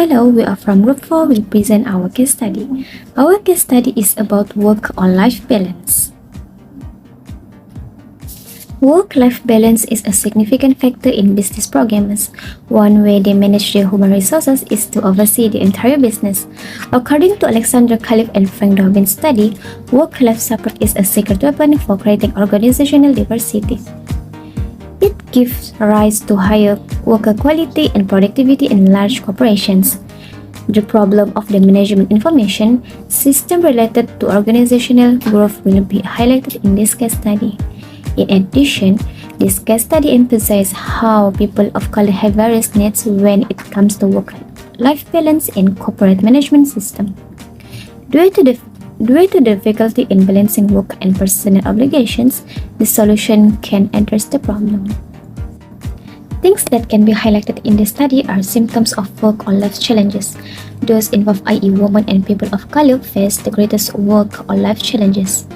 Hello, we are from Group 4. We present our case study. Our case study is about work-on-life balance. Work-life balance is a significant factor in business programs. One way they manage their human resources is to oversee the entire business. According to Alexander Khalif and Frank Dobbin's study, work-life support is a secret weapon for creating organizational diversity. It gives rise to higher worker quality and productivity in large corporations. The problem of the management information system related to organizational growth will be highlighted in this case study. In addition, this case study emphasizes how people of color have various needs when it comes to work-life balance in corporate management system. Due to the difficulty in balancing work and personal obligations, the solution can address the problem. Things that can be highlighted in this study are symptoms of work or life challenges. Those involved, i.e., women and people of color, face the greatest work or life challenges.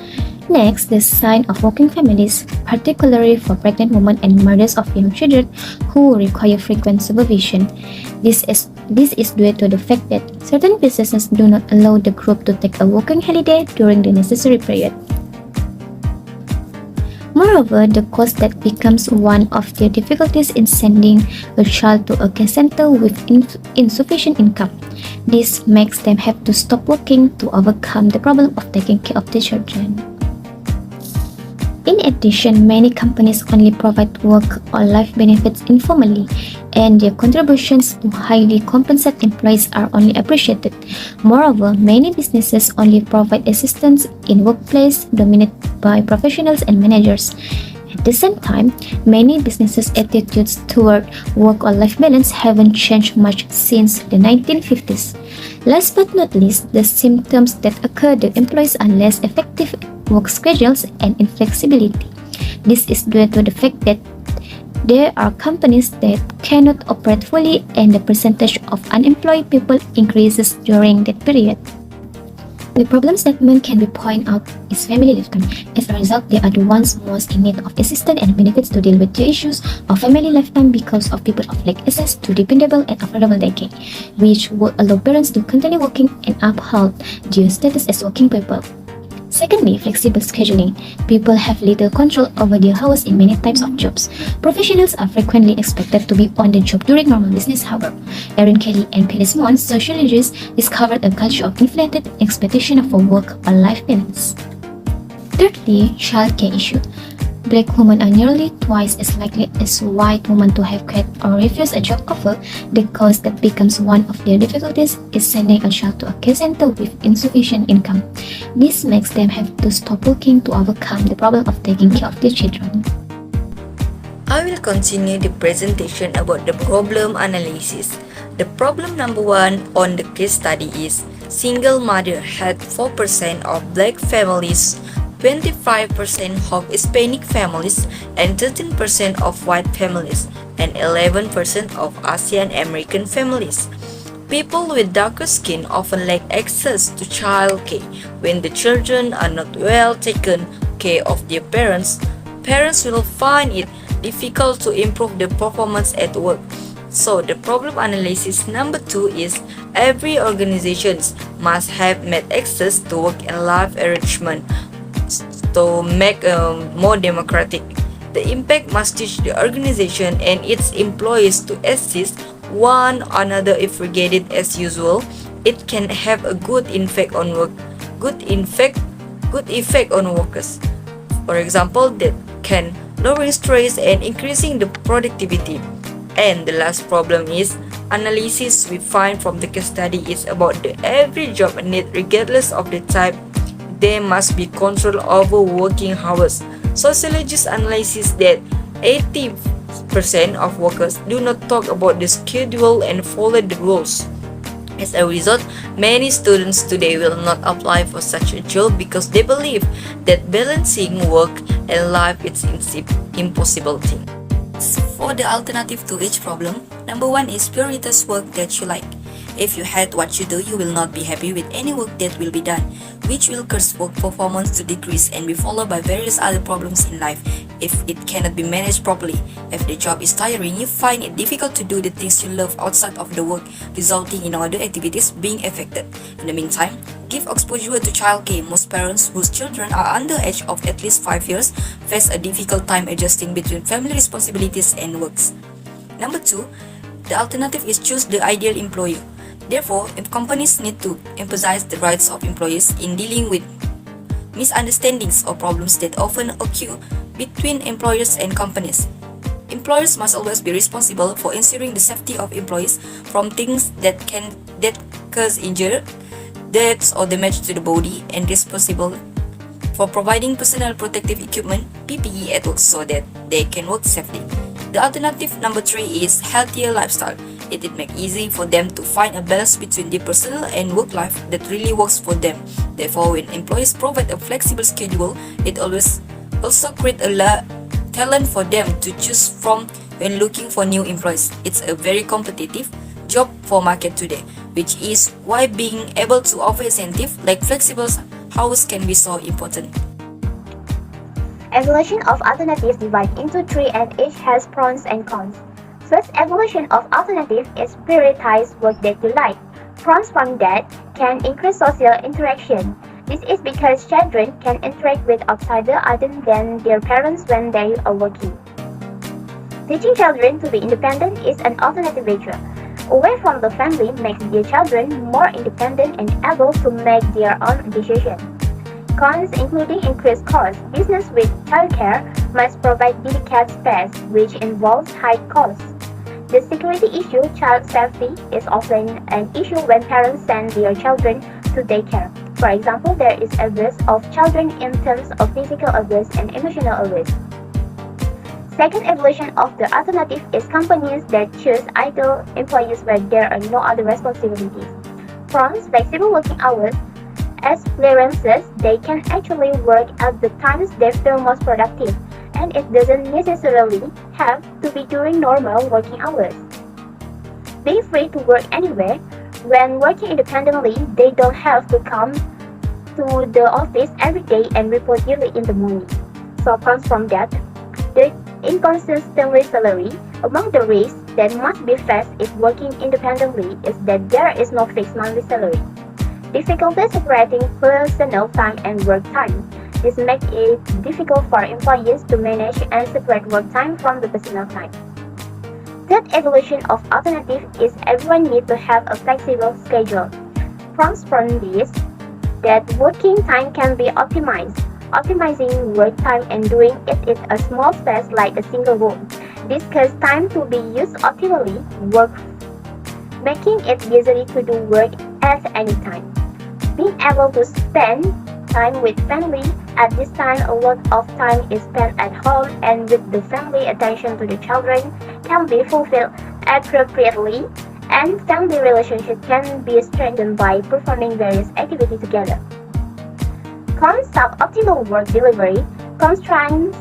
Next, the sign of working families, particularly for pregnant women and mothers of young children who require frequent supervision. This is due to the fact that certain businesses do not allow the group to take a working holiday during the necessary period. Moreover, the cost that becomes one of the difficulties in sending a child to a care center with insufficient income. This makes them have to stop working to overcome the problem of taking care of the children. In addition, many companies only provide work or life benefits informally, and their contributions to highly compensated employees are only appreciated. Moreover, many businesses only provide assistance in workplace dominated by professionals and managers. At the same time, many businesses' attitudes toward work or life balance haven't changed much since the 1950s. Last but not least, the symptoms that occur to employees are less effective work schedules and inflexibility. This is due to the fact that there are companies that cannot operate fully and the percentage of unemployed people increases during that period. The problem statement can be pointed out is family lifetime. As a result, they are the ones most in need of assistance and benefits to deal with the issues of family lifetime because of people of lack access to dependable and affordable daycare, which would allow parents to continue working and uphold their status as working people. Secondly, flexible scheduling. People have little control over their hours in many types of jobs. Professionals are frequently expected to be on the job during normal business hours. Erin Kelly and Perry Simon, sociologists, discovered a culture of inflated expectation for work or life balance. Thirdly, childcare issue. Black women are nearly twice as likely as white women to have quit or refuse a job offer. The cause that becomes one of their difficulties is sending a child to a care center with insufficient income. This makes them have to stop working to overcome the problem of taking care of their children. I will continue the presentation about the problem analysis. The problem number 1 on the case study is single mother had 4% of black families, 25% of Hispanic families, and 13% of white families, and 11% of Asian American families. People with darker skin often lack access to childcare. When the children are not well taken care of their parents, parents will find it difficult to improve their performance at work. So the problem analysis number 2 is every organization must have met access to work and life arrangement to make more democratic. The impact must teach the organization and its employees to assist one another if regarded as usual. It can have a good effect on workers. For example, that can lowering stress and increasing the productivity. And the last problem is analysis we find from the case study is about the every job need regardless of the type. There must be control over working hours. Sociologists analyze that 80% of workers do not talk about the schedule and follow the rules. As a result, many students today will not apply for such a job because they believe that balancing work and life is an impossible thing. For the alternative to each problem, number 1 is prioritize work that you like. If you hate what you do, you will not be happy with any work that will be done, which will cause work performance to decrease and be followed by various other problems in life if it cannot be managed properly. If the job is tiring, you find it difficult to do the things you love outside of the work, resulting in other activities being affected. In the meantime, give exposure to childcare. Most parents whose children are under age of at least 5 years face a difficult time adjusting between family responsibilities and works. Number 2, the alternative is choose the ideal employer. Therefore, if companies need to emphasize the rights of employees in dealing with misunderstandings or problems that often occur between employers and companies. Employers must always be responsible for ensuring the safety of employees from things that cause injury, deaths or damage to the body, and responsible for providing personal protective equipment (PPE) at work so that they can work safely. The alternative number 3 is healthier lifestyle. It make easy for them to find a balance between their personal and work life that really works for them. Therefore, when employees provide a flexible schedule, it always also create a talent for them to choose from when looking for new employees. It's a very competitive job for market today, which is why being able to offer incentive like flexible hours can be so important. Evaluation of alternatives divide into three and each has pros and cons. First, evaluation of alternative is prioritize work that you like. Pros from that can increase social interaction. This is because children can interact with outsiders other than their parents when they are working. Teaching children to be independent is an alternative venture. Away from the family makes their children more independent and able to make their own decisions. Cons including increased costs. Business with childcare must provide dedicated space, which involves high costs. The security issue, child safety, is often an issue when parents send their children to daycare. For example, there is a risk of children in terms of physical abuse and emotional abuse. Second evolution of the alternative is companies that choose idle employees where there are no other responsibilities. Pros, flexible working hours. As freelancers, they can actually work at the times they feel most productive, and it doesn't necessarily have to be during normal working hours. Being free to work anywhere. When working independently, they don't have to come to the office every day and report early in the morning. So comes from that, the inconsistent salary. Among the risks that must be faced if working independently is that there is no fixed monthly salary. Difficulty separating personal time and work time. This makes it difficult for employees to manage and separate work time from the personal time. Third evolution of alternative is everyone needs to have a flexible schedule. Pros from this that working time can be optimized. Optimizing work time and doing it in a small space like a single room. This causes time to be used optimally, making it easy to do work at any time. Being able to spend time with family. At this time, a lot of time is spent at home, and with the family attention to the children can be fulfilled appropriately, and family relationship can be strengthened by performing various activities together. Cons, suboptimal work delivery. Constraints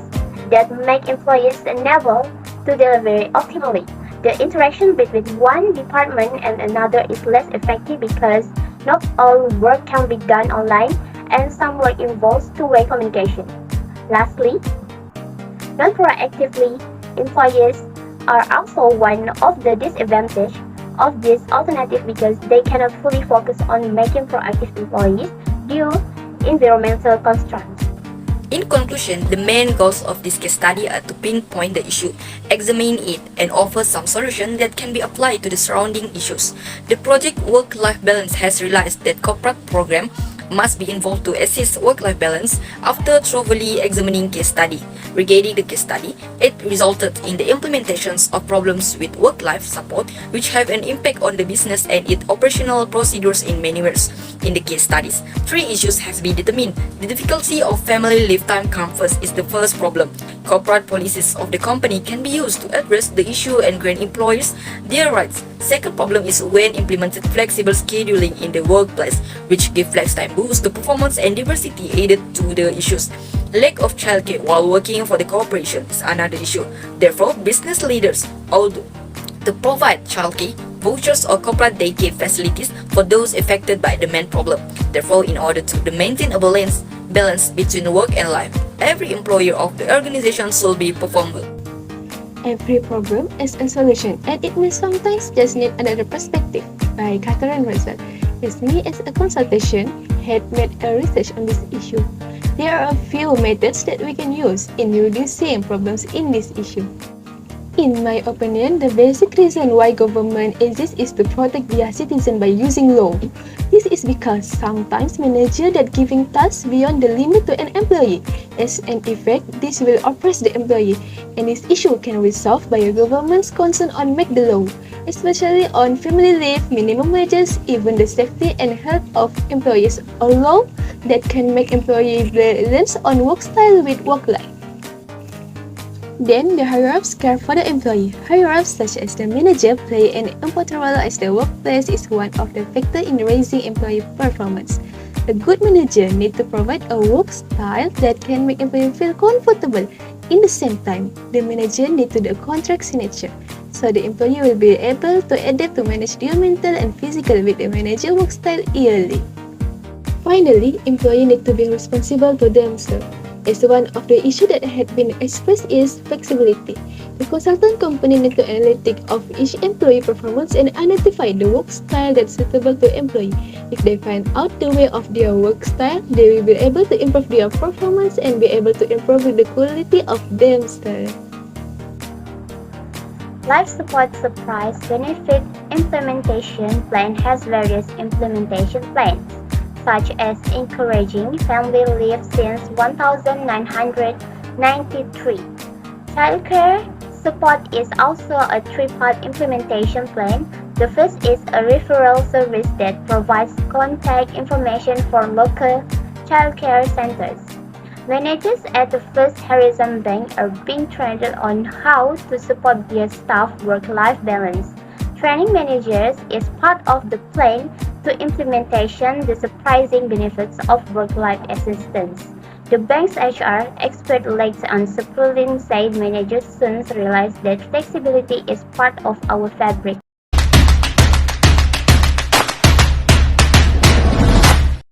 that make employees unable to deliver optimally. The interaction between one department and another is less effective because not all work can be done online, and some work involves two-way communication. Lastly, non-proactively employees are also one of the disadvantages of this alternative because they cannot fully focus on making proactive employees due environmental constraints. In conclusion, the main goals of this case study are to pinpoint the issue, examine it, and offer some solution that can be applied to the surrounding issues. The project Work-Life Balance has realized that corporate program must be involved to assist work-life balance after thoroughly examining case study. Regarding the case study, it resulted in the implementations of problems with work-life support which have an impact on the business and its operational procedures in many ways. In the case studies, 3 issues have been determined. The difficulty of family leave time come first is the first problem. Corporate policies of the company can be used to address the issue and grant employees their rights. Second problem is when implemented flexible scheduling in the workplace, which give flex time boost to performance and diversity added to the issues. Lack of childcare while working for the corporation is another issue. Therefore, business leaders ought to provide childcare vouchers or corporate daycare facilities for those affected by the main problem. Therefore, in order to maintain a balance between work and life, every employer of the organization should be performed well. Every problem is a solution, and it may sometimes just need another perspective. By Catherine Russell. With me as a consultation, had made a research on this issue. There are a few methods that we can use in reducing problems in this issue. In my opinion, the basic reason why government exists is to protect their citizens by using law. This is because sometimes managers that giving tasks beyond the limit to an employee. As an effect, this will oppress the employee, and this issue can be solved by a government's concern on make the law, especially on family leave, minimum wages, even the safety and health of employees, or law that can make employee balance on work style with work life. Then, the higher-ups care for the employee. Higher-ups such as the manager play an important role as the workplace is one of the factors in raising employee performance. A good manager needs to provide a work style that can make employees feel comfortable. In the same time, the manager needs to do a contract signature, so the employee will be able to adapt to manage their mental and physical with the manager work style yearly. Finally, employees need to be responsible to themselves. As one of the issues that had been expressed is flexibility. The consultant company need to analytic of each employee performance and identify the work style that's suitable to employee. If they find out the way of their work style, they will be able to improve their performance and be able to improve the quality of themselves. Life Support Surprise Benefit Implementation Plan has various implementation plans, such as encouraging family leave since 1993. Childcare support is also a three-part implementation plan. The first is a referral service that provides contact information for local childcare centers. Managers at the First Horizon Bank are being trained on how to support their staff work-life balance. Training managers is part of the plan to implementation the surprising benefits of work-life assistance. The bank's HR expert Lex on Superlin said managers soon realize that flexibility is part of our fabric.